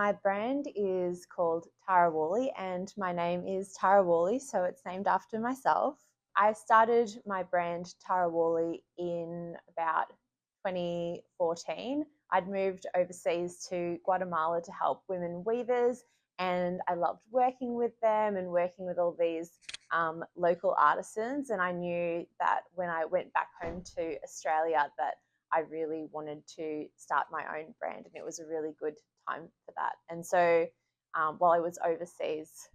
My brand is called Tara Whalley and my name is Tara Whalley, so it's named after myself. I started my brand Tara Whalley in about 2014. I'd moved overseas to Guatemala to help women weavers, and I loved working with them and working with all these local artisans. And I knew that when I went back home to Australia that I really wanted to start my own brand, and it was a really good time for that. And so while I was overseas,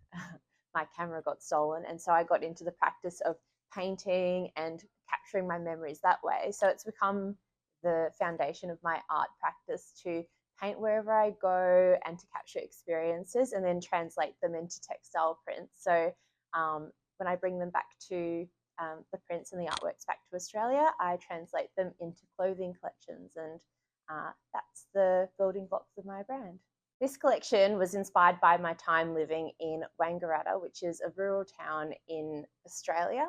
my camera got stolen, and so I got into the practice of painting and capturing my memories that way. So it's become the foundation of my art practice to paint wherever I go and to capture experiences and then translate them into textile prints. So when I bring them back to the prints and the artworks back to Australia, I translate them into clothing collections, and that's the building blocks of my brand. This collection was inspired by my time living in Wangaratta, which is a rural town in Australia.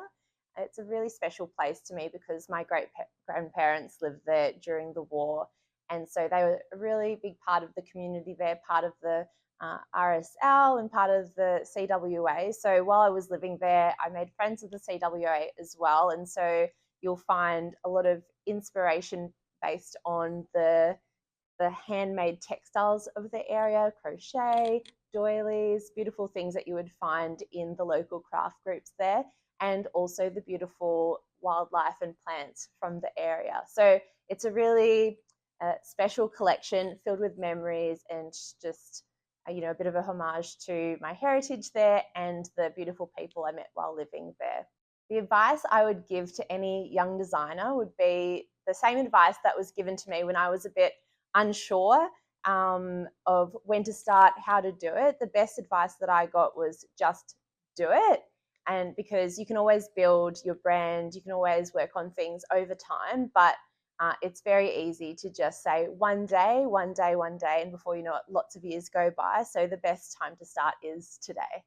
It's a really special place to me because my great-grandparents lived there during the war, and so they were a really big part of the community there, part of the RSL and part of the CWA. So while I was living there, I made friends with the CWA as well, and so you'll find a lot of inspiration based on the handmade textiles of the area, crochet, doilies, beautiful things that you would find in the local craft groups there, and also the beautiful wildlife and plants from the area. So it's a really special collection filled with memories and just a bit of a homage to my heritage there and the beautiful people I met while living there. The advice I would give to any young designer would be the same advice that was given to me when I was a bit unsure of when to start, how to do it. The best advice that I got was just do it. And because you can always build your brand, you can always work on things over time, but it's very easy to just say one day, one day, one day, and before you know it, lots of years go by. So the best time to start is today.